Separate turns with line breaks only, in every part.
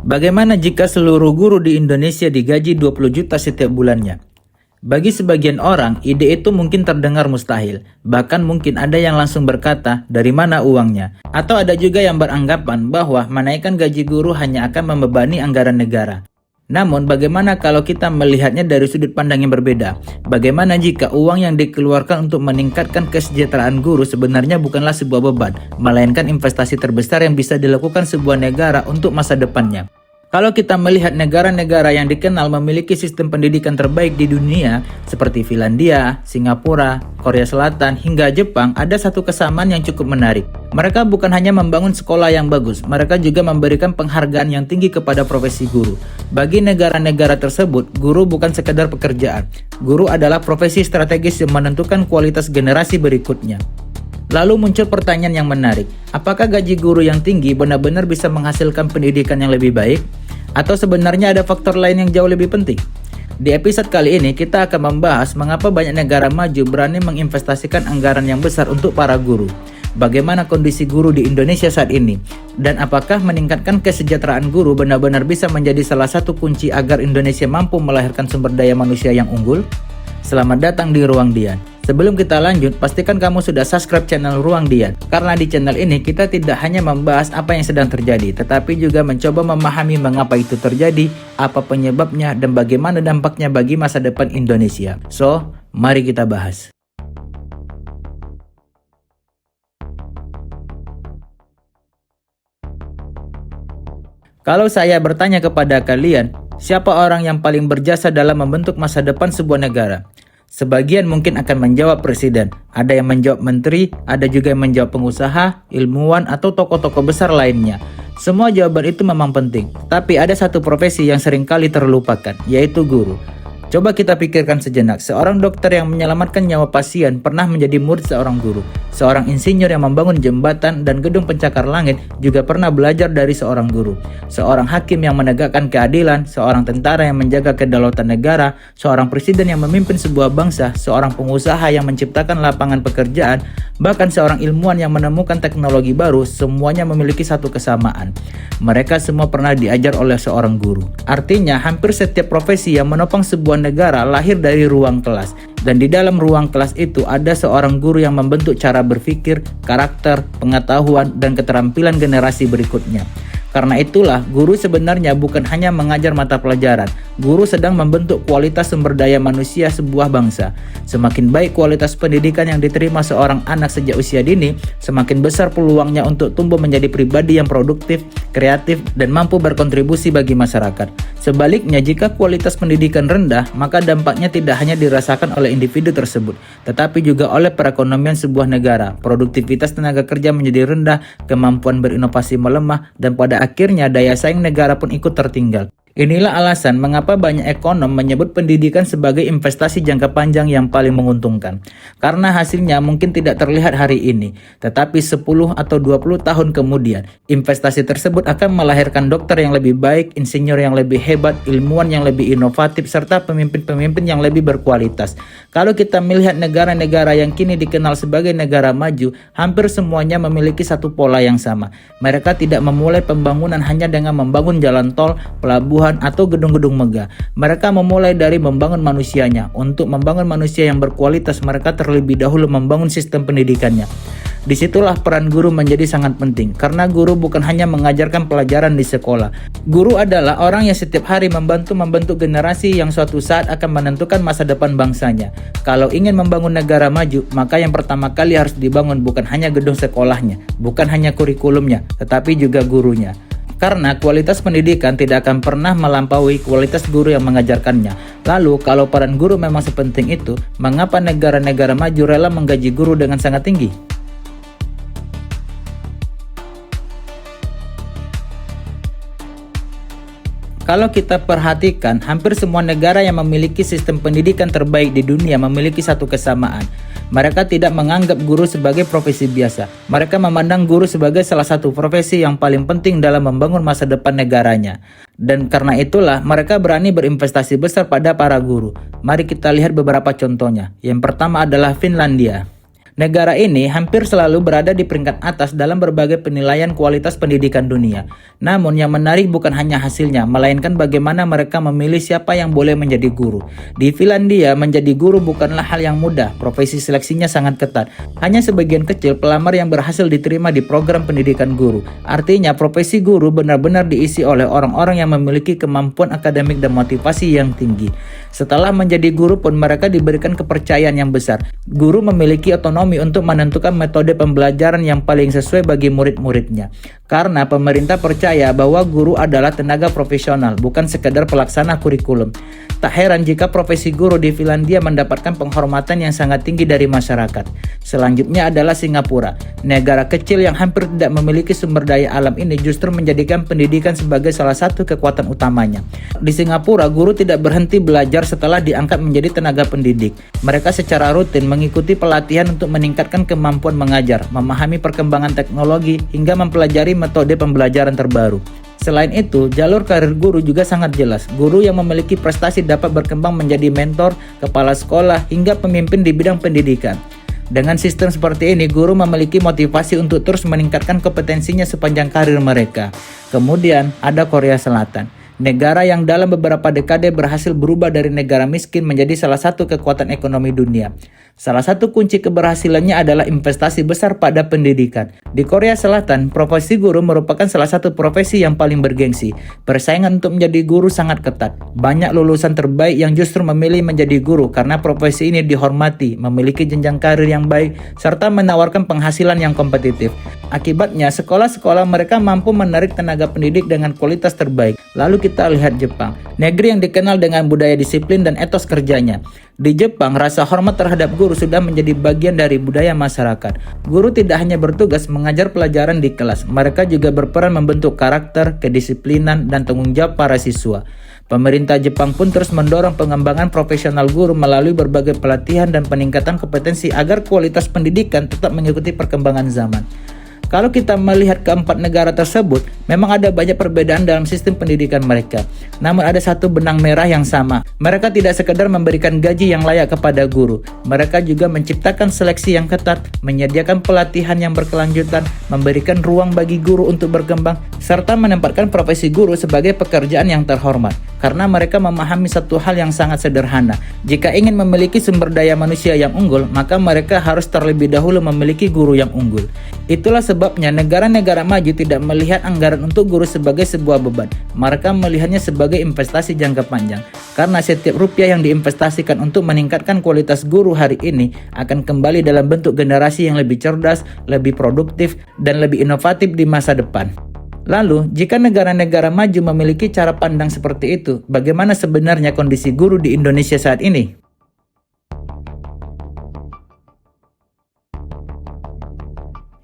Bagaimana jika seluruh guru di Indonesia digaji 20 juta setiap bulannya? Bagi sebagian orang, ide itu mungkin terdengar mustahil. Bahkan mungkin ada yang langsung berkata, dari mana uangnya? Atau ada juga yang beranggapan bahwa menaikkan gaji guru hanya akan membebani anggaran negara. Namun, bagaimana kalau kita melihatnya dari sudut pandang yang berbeda? Bagaimana jika uang yang dikeluarkan untuk meningkatkan kesejahteraan guru sebenarnya bukanlah sebuah beban, melainkan investasi terbesar yang bisa dilakukan sebuah negara untuk masa depannya? Kalau kita melihat negara-negara yang dikenal memiliki sistem pendidikan terbaik di dunia, seperti Finlandia, Singapura, Korea Selatan, hingga Jepang, ada satu kesamaan yang cukup menarik. Mereka bukan hanya membangun sekolah yang bagus, mereka juga memberikan penghargaan yang tinggi kepada profesi guru. Bagi negara-negara tersebut, guru bukan sekedar pekerjaan. Guru adalah profesi strategis yang menentukan kualitas generasi berikutnya. Lalu muncul pertanyaan yang menarik, apakah gaji guru yang tinggi benar-benar bisa menghasilkan pendidikan yang lebih baik? Atau sebenarnya ada faktor lain yang jauh lebih penting? Di episode kali ini kita akan membahas mengapa banyak negara maju berani menginvestasikan anggaran yang besar untuk para guru. Bagaimana kondisi guru di Indonesia saat ini? Dan apakah meningkatkan kesejahteraan guru benar-benar bisa menjadi salah satu kunci agar Indonesia mampu melahirkan sumber daya manusia yang unggul? Selamat datang di Ruang Dian. Sebelum kita lanjut, pastikan kamu sudah subscribe channel Ruang Dian. Karena di channel ini kita tidak hanya membahas apa yang sedang terjadi, tetapi juga mencoba memahami mengapa itu terjadi, apa penyebabnya, dan bagaimana dampaknya bagi masa depan Indonesia. So, mari kita bahas. Kalau saya bertanya kepada kalian, siapa orang yang paling berjasa dalam membentuk masa depan sebuah negara? Sebagian mungkin akan menjawab presiden, ada yang menjawab menteri, ada juga yang menjawab pengusaha, ilmuwan, atau tokoh-tokoh besar lainnya. Semua jawaban itu memang penting, tapi ada satu profesi yang seringkali terlupakan, yaitu guru. Coba kita pikirkan sejenak, seorang dokter yang menyelamatkan nyawa pasien pernah menjadi murid seorang guru. Seorang insinyur yang membangun jembatan dan gedung pencakar langit juga pernah belajar dari seorang guru. Seorang hakim yang menegakkan keadilan, seorang tentara yang menjaga kedaulatan negara, seorang presiden yang memimpin sebuah bangsa, seorang pengusaha yang menciptakan lapangan pekerjaan, bahkan seorang ilmuwan yang menemukan teknologi baru, semuanya memiliki satu kesamaan. Mereka semua pernah diajar oleh seorang guru. Artinya, hampir setiap profesi yang menopang sebuah negara lahir dari ruang kelas. Dan di dalam ruang kelas itu ada seorang guru yang membentuk cara berpikir, karakter, pengetahuan, dan keterampilan generasi berikutnya. Karena itulah, guru sebenarnya bukan hanya mengajar mata pelajaran. Guru sedang membentuk kualitas sumber daya manusia sebuah bangsa. Semakin baik kualitas pendidikan yang diterima seorang anak sejak usia dini, semakin besar peluangnya untuk tumbuh menjadi pribadi yang produktif, kreatif, dan mampu berkontribusi bagi masyarakat. Sebaliknya, jika kualitas pendidikan rendah, maka dampaknya tidak hanya dirasakan oleh individu tersebut, tetapi juga oleh perekonomian sebuah negara. Produktivitas tenaga kerja menjadi rendah, kemampuan berinovasi melemah, dan pada akhirnya daya saing negara pun ikut tertinggal. Inilah alasan mengapa banyak ekonom menyebut pendidikan sebagai investasi jangka panjang yang paling menguntungkan. Karena hasilnya mungkin tidak terlihat hari ini, tetapi 10 atau 20 tahun kemudian, investasi tersebut akan melahirkan dokter yang lebih baik, insinyur yang lebih hebat, ilmuwan yang lebih inovatif, serta pemimpin-pemimpin yang lebih berkualitas. Kalau kita melihat negara-negara yang kini dikenal sebagai negara maju, hampir semuanya memiliki satu pola yang sama. Mereka tidak memulai pembangunan hanya dengan membangun jalan tol, pelabuhan, atau gedung-gedung megah. Mereka memulai dari membangun manusianya. Untuk membangun manusia yang berkualitas, mereka terlebih dahulu membangun sistem pendidikannya. Disitulah peran guru menjadi sangat penting, karena guru bukan hanya mengajarkan pelajaran di sekolah. Guru adalah orang yang setiap hari membentuk generasi yang suatu saat akan menentukan masa depan bangsanya. Kalau ingin membangun negara maju, maka yang pertama kali harus dibangun bukan hanya gedung sekolahnya, bukan hanya kurikulumnya, tetapi juga gurunya. Karena kualitas pendidikan tidak akan pernah melampaui kualitas guru yang mengajarkannya. Lalu, kalau peran guru memang sepenting itu, mengapa negara-negara maju rela menggaji guru dengan sangat tinggi? Kalau kita perhatikan, hampir semua negara yang memiliki sistem pendidikan terbaik di dunia memiliki satu kesamaan. Mereka tidak menganggap guru sebagai profesi biasa. Mereka memandang guru sebagai salah satu profesi yang paling penting dalam membangun masa depan negaranya. Dan karena itulah mereka berani berinvestasi besar pada para guru. Mari kita lihat beberapa contohnya. Yang pertama adalah Finlandia. Negara ini hampir selalu berada di peringkat atas dalam berbagai penilaian kualitas pendidikan dunia. Namun yang menarik bukan hanya hasilnya, melainkan bagaimana mereka memilih siapa yang boleh menjadi guru. Di Finlandia, menjadi guru bukanlah hal yang mudah, profesi seleksinya sangat ketat. Hanya sebagian kecil pelamar yang berhasil diterima di program pendidikan guru. Artinya profesi guru benar-benar diisi oleh orang-orang yang memiliki kemampuan akademik dan motivasi yang tinggi. Setelah menjadi guru pun mereka diberikan kepercayaan yang besar. Guru memiliki otonomi untuk menentukan metode pembelajaran yang paling sesuai bagi murid-muridnya. Karena pemerintah percaya bahwa guru adalah tenaga profesional, bukan sekedar pelaksana kurikulum. Tak heran jika profesi guru di Finlandia mendapatkan penghormatan yang sangat tinggi dari masyarakat. Selanjutnya adalah Singapura. Negara kecil yang hampir tidak memiliki sumber daya alam ini justru menjadikan pendidikan sebagai salah satu kekuatan utamanya. Di Singapura, guru tidak berhenti belajar setelah diangkat menjadi tenaga pendidik. Mereka secara rutin mengikuti pelatihan untuk meningkatkan kemampuan mengajar, memahami perkembangan teknologi, hingga mempelajari metode pembelajaran terbaru. Selain itu, jalur karir guru juga sangat jelas. Guru yang memiliki prestasi dapat berkembang menjadi mentor, kepala sekolah, hingga pemimpin di bidang pendidikan. Dengan sistem seperti ini, guru memiliki motivasi untuk terus meningkatkan kompetensinya sepanjang karir mereka. Kemudian, ada Korea Selatan. Negara yang dalam beberapa dekade berhasil berubah dari negara miskin menjadi salah satu kekuatan ekonomi dunia. Salah satu kunci keberhasilannya adalah investasi besar pada pendidikan. Di Korea Selatan, profesi guru merupakan salah satu profesi yang paling bergengsi. Persaingan untuk menjadi guru sangat ketat. Banyak lulusan terbaik yang justru memilih menjadi guru karena profesi ini dihormati, memiliki jenjang karir yang baik, serta menawarkan penghasilan yang kompetitif. Akibatnya, sekolah-sekolah mereka mampu menarik tenaga pendidik dengan kualitas terbaik. Lalu kita lihat Jepang, negeri yang dikenal dengan budaya disiplin dan etos kerjanya. Di Jepang, rasa hormat terhadap guru sudah menjadi bagian dari budaya masyarakat. Guru tidak hanya bertugas mengajar pelajaran di kelas, mereka juga berperan membentuk karakter, kedisiplinan, dan tanggung jawab para siswa. Pemerintah Jepang pun terus mendorong pengembangan profesional guru melalui berbagai pelatihan dan peningkatan kompetensi agar kualitas pendidikan tetap mengikuti perkembangan zaman. Kalau kita melihat keempat negara tersebut, memang ada banyak perbedaan dalam sistem pendidikan mereka. Namun ada satu benang merah yang sama. Mereka tidak sekedar memberikan gaji yang layak kepada guru. Mereka juga menciptakan seleksi yang ketat, menyediakan pelatihan yang berkelanjutan, memberikan ruang bagi guru untuk berkembang, serta menempatkan profesi guru sebagai pekerjaan yang terhormat. Karena mereka memahami satu hal yang sangat sederhana. Jika ingin memiliki sumber daya manusia yang unggul, maka mereka harus terlebih dahulu memiliki guru yang unggul. Itulah sebabnya negara-negara maju tidak melihat anggaran untuk guru sebagai sebuah beban. Mereka melihatnya sebagai investasi jangka panjang. Karena setiap rupiah yang diinvestasikan untuk meningkatkan kualitas guru hari ini akan kembali dalam bentuk generasi yang lebih cerdas, lebih produktif, dan lebih inovatif di masa depan. Lalu, jika negara-negara maju memiliki cara pandang seperti itu, bagaimana sebenarnya kondisi guru di Indonesia saat ini?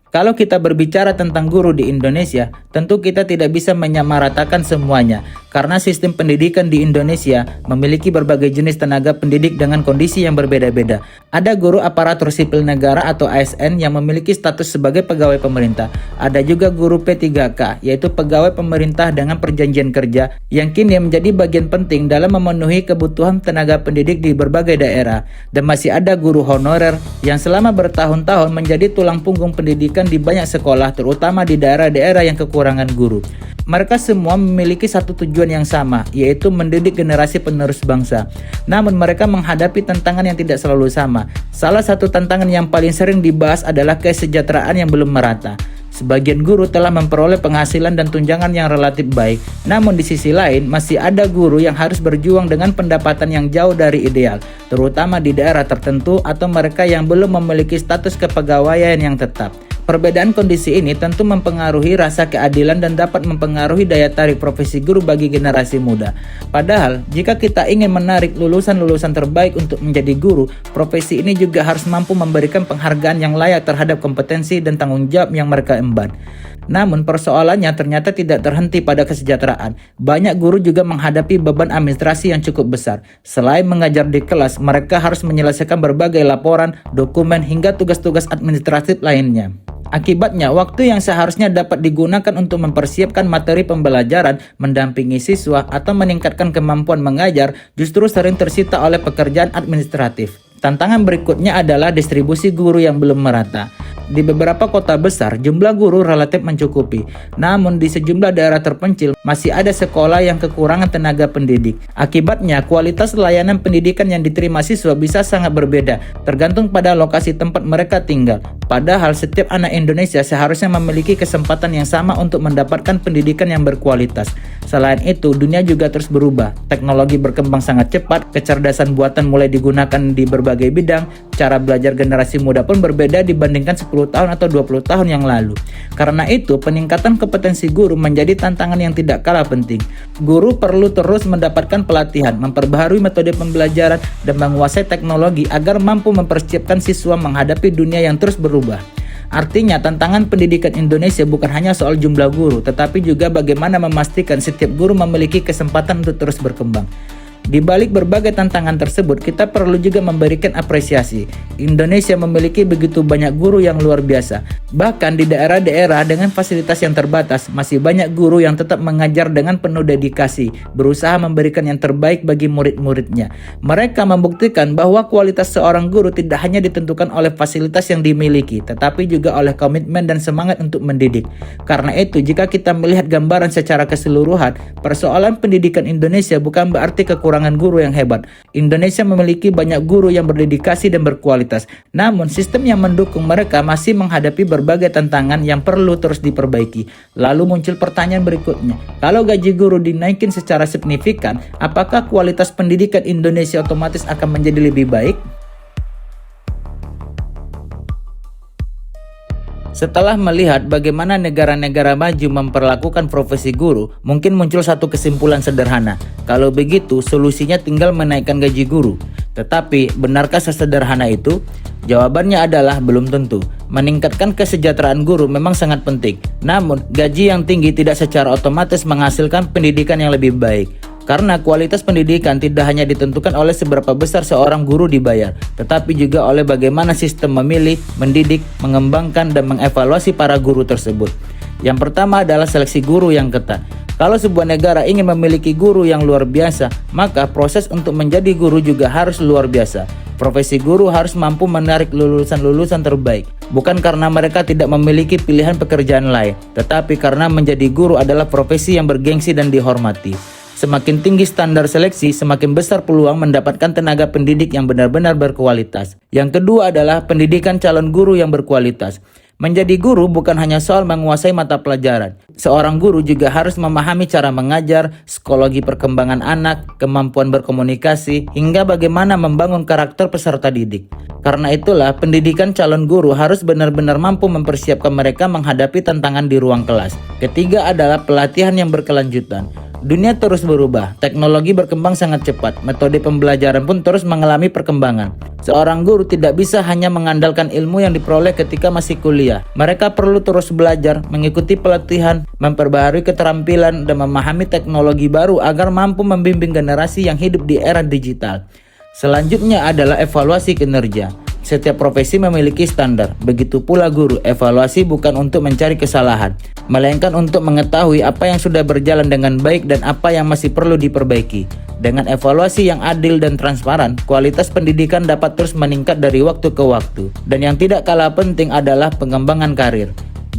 Kalau kita berbicara tentang guru di Indonesia, tentu kita tidak bisa menyamaratakan semuanya, karena sistem pendidikan di Indonesia memiliki berbagai jenis tenaga pendidik dengan kondisi yang berbeda-beda. Ada guru aparatur sipil negara atau ASN yang memiliki status sebagai pegawai pemerintah. Ada juga guru P3K, yaitu pegawai pemerintah dengan perjanjian kerja, yang kini menjadi bagian penting dalam memenuhi kebutuhan tenaga pendidik di berbagai daerah. Dan masih ada guru honorer yang selama bertahun-tahun menjadi tulang punggung pendidikan di banyak sekolah, terutama di daerah-daerah yang kekurangan guru. Mereka semua memiliki satu tujuan yang sama, yaitu mendidik generasi penerus bangsa. Namun mereka menghadapi tantangan yang tidak selalu sama. Salah satu tantangan yang paling sering dibahas adalah kesejahteraan yang belum merata. Sebagian guru telah memperoleh penghasilan dan tunjangan yang relatif baik. Namun di sisi lain, masih ada guru yang harus berjuang dengan pendapatan yang jauh dari ideal, terutama di daerah tertentu atau mereka yang belum memiliki status kepegawaian yang tetap. Perbedaan kondisi ini tentu mempengaruhi rasa keadilan dan dapat mempengaruhi daya tarik profesi guru bagi generasi muda. Padahal, jika kita ingin menarik lulusan-lulusan terbaik untuk menjadi guru, profesi ini juga harus mampu memberikan penghargaan yang layak terhadap kompetensi dan tanggung jawab yang mereka emban. Namun persoalannya ternyata tidak terhenti pada kesejahteraan. Banyak guru juga menghadapi beban administrasi yang cukup besar. Selain mengajar di kelas, mereka harus menyelesaikan berbagai laporan, dokumen, hingga tugas-tugas administratif lainnya. Akibatnya, waktu yang seharusnya dapat digunakan untuk mempersiapkan materi pembelajaran, mendampingi siswa, atau meningkatkan kemampuan mengajar justru sering tersita oleh pekerjaan administratif. Tantangan berikutnya adalah distribusi guru yang belum merata. Di beberapa kota besar, jumlah guru relatif mencukupi. Namun di sejumlah daerah terpencil, masih ada sekolah yang kekurangan tenaga pendidik. Akibatnya, kualitas layanan pendidikan yang diterima siswa bisa sangat berbeda, tergantung pada lokasi tempat mereka tinggal. Padahal setiap anak Indonesia seharusnya memiliki kesempatan yang sama untuk mendapatkan pendidikan yang berkualitas. Selain itu, dunia juga terus berubah. Teknologi berkembang sangat cepat, kecerdasan buatan mulai digunakan di berbagai bidang, cara belajar generasi muda pun berbeda dibandingkan 10 tahun atau 20 tahun yang lalu. Karena itu, peningkatan kompetensi guru menjadi tantangan yang tidak kalah penting. Guru perlu terus mendapatkan pelatihan, memperbaharui metode pembelajaran, dan menguasai teknologi agar mampu mempersiapkan siswa menghadapi dunia yang terus berubah. Artinya, tantangan pendidikan Indonesia bukan hanya soal jumlah guru, tetapi juga bagaimana memastikan setiap guru memiliki kesempatan untuk terus berkembang. Di balik berbagai tantangan tersebut, kita perlu juga memberikan apresiasi. Indonesia memiliki begitu banyak guru yang luar biasa. Bahkan di daerah-daerah dengan fasilitas yang terbatas, masih banyak guru yang tetap mengajar dengan penuh dedikasi, berusaha memberikan yang terbaik bagi murid-muridnya. Mereka membuktikan bahwa kualitas seorang guru tidak hanya ditentukan oleh fasilitas yang dimiliki, tetapi juga oleh komitmen dan semangat untuk mendidik. Karena itu, jika kita melihat gambaran secara keseluruhan, persoalan pendidikan Indonesia bukan berarti kekurangan guru yang hebat. Indonesia memiliki banyak guru yang berdedikasi dan berkualitas. Namun, sistem yang mendukung mereka masih menghadapi berbagai tantangan yang perlu terus diperbaiki. Lalu muncul pertanyaan berikutnya. Kalau gaji guru dinaikin secara signifikan, apakah kualitas pendidikan Indonesia otomatis akan menjadi lebih baik? Setelah melihat bagaimana negara-negara maju memperlakukan profesi guru, mungkin muncul satu kesimpulan sederhana. Kalau begitu, solusinya tinggal menaikkan gaji guru. Tetapi, benarkah sesederhana itu? Jawabannya adalah belum tentu. Meningkatkan kesejahteraan guru memang sangat penting. Namun, gaji yang tinggi tidak secara otomatis menghasilkan pendidikan yang lebih baik. Karena kualitas pendidikan tidak hanya ditentukan oleh seberapa besar seorang guru dibayar, tetapi juga oleh bagaimana sistem memilih, mendidik, mengembangkan, dan mengevaluasi para guru tersebut. Yang pertama adalah seleksi guru yang ketat. Kalau sebuah negara ingin memiliki guru yang luar biasa, maka proses untuk menjadi guru juga harus luar biasa. Profesi guru harus mampu menarik lulusan-lulusan terbaik, bukan karena mereka tidak memiliki pilihan pekerjaan lain, tetapi karena menjadi guru adalah profesi yang bergengsi dan dihormati. Semakin tinggi standar seleksi, semakin besar peluang mendapatkan tenaga pendidik yang benar-benar berkualitas. Yang kedua adalah pendidikan calon guru yang berkualitas. Menjadi guru bukan hanya soal menguasai mata pelajaran. Seorang guru juga harus memahami cara mengajar, psikologi perkembangan anak, kemampuan berkomunikasi, hingga bagaimana membangun karakter peserta didik. Karena itulah, pendidikan calon guru harus benar-benar mampu mempersiapkan mereka menghadapi tantangan di ruang kelas. Ketiga adalah pelatihan yang berkelanjutan. Dunia terus berubah, teknologi berkembang sangat cepat, metode pembelajaran pun terus mengalami perkembangan. Seorang guru tidak bisa hanya mengandalkan ilmu yang diperoleh ketika masih kuliah. Mereka perlu terus belajar, mengikuti pelatihan, memperbaharui keterampilan, dan memahami teknologi baru agar mampu membimbing generasi yang hidup di era digital. Selanjutnya adalah evaluasi kinerja. Setiap profesi memiliki standar, begitu pula guru. Evaluasi bukan untuk mencari kesalahan, melainkan untuk mengetahui apa yang sudah berjalan dengan baik dan apa yang masih perlu diperbaiki. Dengan evaluasi yang adil dan transparan, kualitas pendidikan dapat terus meningkat dari waktu ke waktu. Dan yang tidak kalah penting adalah pengembangan karir.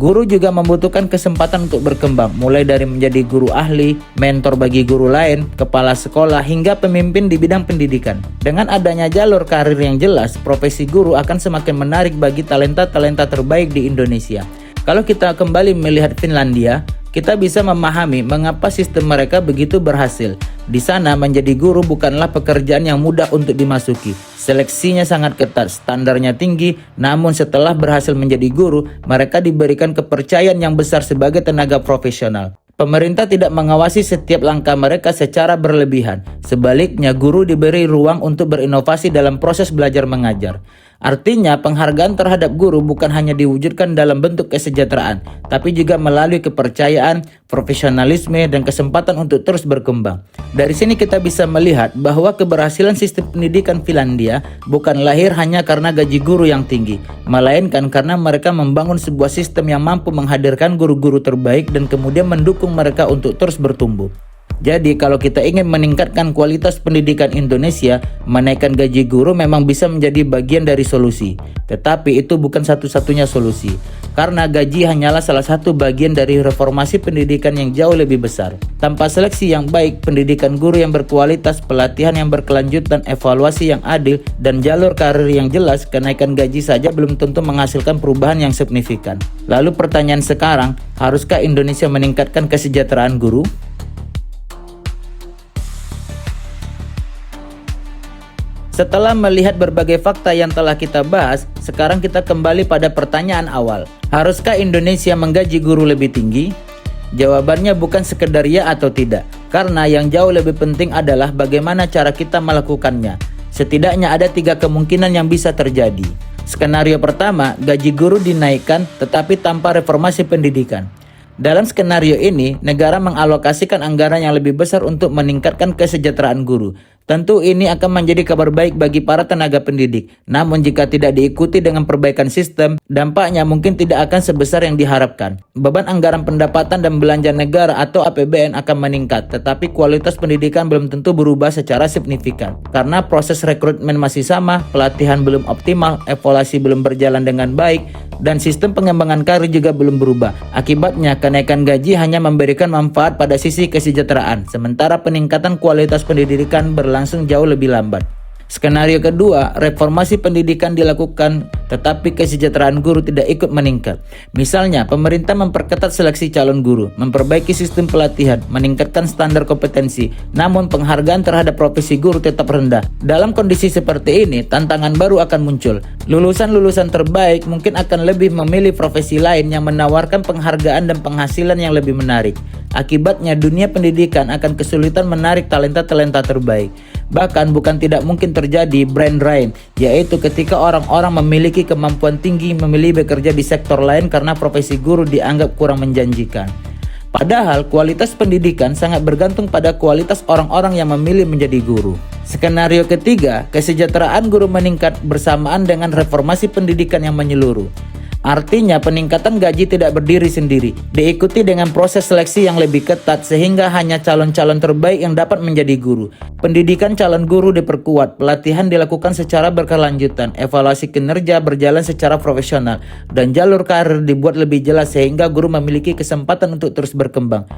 Guru juga membutuhkan kesempatan untuk berkembang, mulai dari menjadi guru ahli, mentor bagi guru lain, kepala sekolah, hingga pemimpin di bidang pendidikan. Dengan adanya jalur karir yang jelas, profesi guru akan semakin menarik bagi talenta-talenta terbaik di Indonesia. Kalau kita kembali melihat Finlandia, kita bisa memahami mengapa sistem mereka begitu berhasil. Di sana menjadi guru bukanlah pekerjaan yang mudah untuk dimasuki. Seleksinya sangat ketat, standarnya tinggi, namun setelah berhasil menjadi guru, mereka diberikan kepercayaan yang besar sebagai tenaga profesional. Pemerintah tidak mengawasi setiap langkah mereka secara berlebihan. Sebaliknya, guru diberi ruang untuk berinovasi dalam proses belajar mengajar. Artinya, penghargaan terhadap guru bukan hanya diwujudkan dalam bentuk kesejahteraan, tapi juga melalui kepercayaan, profesionalisme, dan kesempatan untuk terus berkembang. Dari sini kita bisa melihat bahwa keberhasilan sistem pendidikan Finlandia bukan lahir hanya karena gaji guru yang tinggi, melainkan karena mereka membangun sebuah sistem yang mampu menghadirkan guru-guru terbaik dan kemudian mendukung mereka untuk terus bertumbuh. Jadi kalau kita ingin meningkatkan kualitas pendidikan Indonesia, menaikkan gaji guru memang bisa menjadi bagian dari solusi. Tetapi itu bukan satu-satunya solusi. Karena gaji hanyalah salah satu bagian dari reformasi pendidikan yang jauh lebih besar. Tanpa seleksi yang baik, pendidikan guru yang berkualitas, pelatihan yang berkelanjutan, evaluasi yang adil, dan jalur karir yang jelas, kenaikan gaji saja belum tentu menghasilkan perubahan yang signifikan. Lalu pertanyaan sekarang, haruskah Indonesia meningkatkan kesejahteraan guru? Setelah melihat berbagai fakta yang telah kita bahas, sekarang kita kembali pada pertanyaan awal. Haruskah Indonesia menggaji guru lebih tinggi? Jawabannya bukan sekedar ya atau tidak, karena yang jauh lebih penting adalah bagaimana cara kita melakukannya. Setidaknya ada 3 kemungkinan yang bisa terjadi. Skenario pertama, gaji guru dinaikkan tetapi tanpa reformasi pendidikan. Dalam skenario ini, negara mengalokasikan anggaran yang lebih besar untuk meningkatkan kesejahteraan guru. Tentu ini akan menjadi kabar baik bagi para tenaga pendidik. Namun jika tidak diikuti dengan perbaikan sistem, dampaknya mungkin tidak akan sebesar yang diharapkan. Beban anggaran pendapatan dan belanja negara atau APBN akan meningkat, tetapi kualitas pendidikan belum tentu berubah secara signifikan. Karena proses rekrutmen masih sama, pelatihan belum optimal, evaluasi belum berjalan dengan baik, dan sistem pengembangan karir juga belum berubah. Akibatnya, kenaikan gaji hanya memberikan manfaat pada sisi kesejahteraan, sementara peningkatan kualitas pendidikan berlangsung jauh lebih lambat. Skenario kedua, reformasi pendidikan dilakukan tetapi kesejahteraan guru tidak ikut meningkat. Misalnya, pemerintah memperketat seleksi calon guru, memperbaiki sistem pelatihan, meningkatkan standar kompetensi, namun penghargaan terhadap profesi guru tetap rendah. Dalam kondisi seperti ini, tantangan baru akan muncul. Lulusan-lulusan terbaik mungkin akan lebih memilih profesi lain yang menawarkan penghargaan dan penghasilan yang lebih menarik. Akibatnya, dunia pendidikan akan kesulitan menarik talenta-talenta terbaik. Bahkan bukan tidak mungkin terjadi brain drain, yaitu ketika orang-orang memiliki kemampuan tinggi memilih bekerja di sektor lain karena profesi guru dianggap kurang menjanjikan. Padahal kualitas pendidikan sangat bergantung pada kualitas orang-orang yang memilih menjadi guru. Skenario ketiga, kesejahteraan guru meningkat bersamaan dengan reformasi pendidikan yang menyeluruh. Artinya peningkatan gaji tidak berdiri sendiri, diikuti dengan proses seleksi yang lebih ketat sehingga hanya calon-calon terbaik yang dapat menjadi guru. Pendidikan calon guru diperkuat, pelatihan dilakukan secara berkelanjutan, evaluasi kinerja berjalan secara profesional, dan jalur karir dibuat lebih jelas sehingga guru memiliki kesempatan untuk terus berkembang.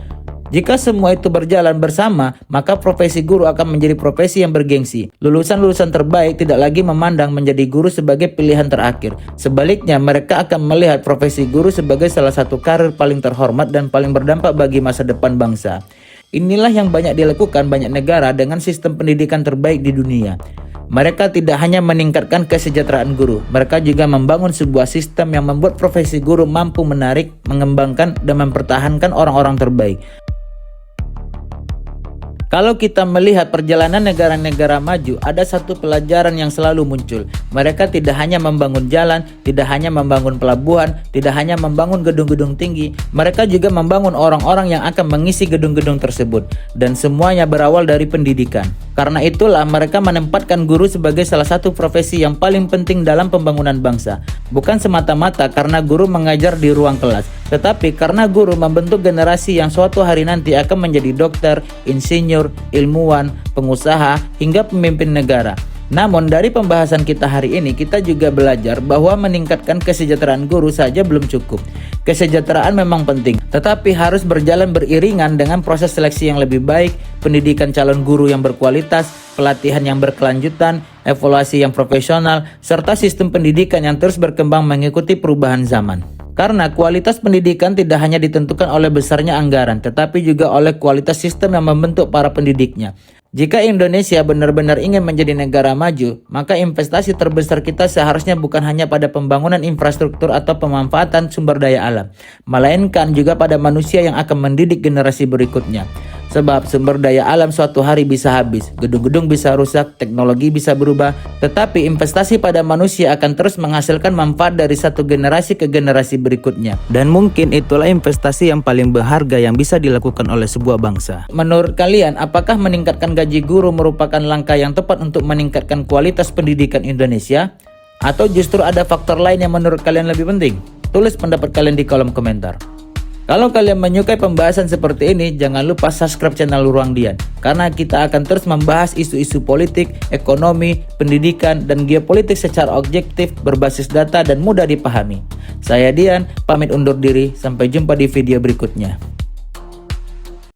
Jika semua itu berjalan bersama, maka profesi guru akan menjadi profesi yang bergengsi. Lulusan-lulusan terbaik tidak lagi memandang menjadi guru sebagai pilihan terakhir. Sebaliknya, mereka akan melihat profesi guru sebagai salah satu karir paling terhormat dan paling berdampak bagi masa depan bangsa. Inilah yang banyak dilakukan banyak negara dengan sistem pendidikan terbaik di dunia. Mereka tidak hanya meningkatkan kesejahteraan guru, mereka juga membangun sebuah sistem yang membuat profesi guru mampu menarik, mengembangkan, dan mempertahankan orang-orang terbaik. Kalau kita melihat perjalanan negara-negara maju, ada satu pelajaran yang selalu muncul. Mereka tidak hanya membangun jalan, tidak hanya membangun pelabuhan, tidak hanya membangun gedung-gedung tinggi, mereka juga membangun orang-orang yang akan mengisi gedung-gedung tersebut. Dan semuanya berawal dari pendidikan. Karena itulah mereka menempatkan guru sebagai salah satu profesi yang paling penting dalam pembangunan bangsa. Bukan semata-mata karena guru mengajar di ruang kelas, tetapi karena guru membentuk generasi yang suatu hari nanti akan menjadi dokter, insinyur, ilmuwan, pengusaha, hingga pemimpin negara. Namun dari pembahasan kita hari ini, kita juga belajar bahwa meningkatkan kesejahteraan guru saja belum cukup. Kesejahteraan memang penting, tetapi harus berjalan beriringan dengan proses seleksi yang lebih baik, pendidikan calon guru yang berkualitas, pelatihan yang berkelanjutan, evaluasi yang profesional, serta sistem pendidikan yang terus berkembang mengikuti perubahan zaman. Karena kualitas pendidikan tidak hanya ditentukan oleh besarnya anggaran, tetapi juga oleh kualitas sistem yang membentuk para pendidiknya. Jika Indonesia benar-benar ingin menjadi negara maju, maka investasi terbesar kita seharusnya bukan hanya pada pembangunan infrastruktur atau pemanfaatan sumber daya alam, melainkan juga pada manusia yang akan mendidik generasi berikutnya. Sebab sumber daya alam suatu hari bisa habis, gedung-gedung bisa rusak, teknologi bisa berubah, tetapi investasi pada manusia akan terus menghasilkan manfaat dari satu generasi ke generasi berikutnya. Dan mungkin itulah investasi yang paling berharga yang bisa dilakukan oleh sebuah bangsa. Menurut kalian, apakah meningkatkan gaji guru merupakan langkah yang tepat untuk meningkatkan kualitas pendidikan Indonesia? Atau justru ada faktor lain yang menurut kalian lebih penting? Tulis pendapat kalian di kolom komentar. Kalau kalian menyukai pembahasan seperti ini, jangan lupa subscribe channel Ruang Dian, karena kita akan terus membahas isu-isu politik, ekonomi, pendidikan, dan geopolitik secara objektif, berbasis data, dan mudah dipahami. Saya Dian, pamit undur diri, sampai jumpa di video berikutnya.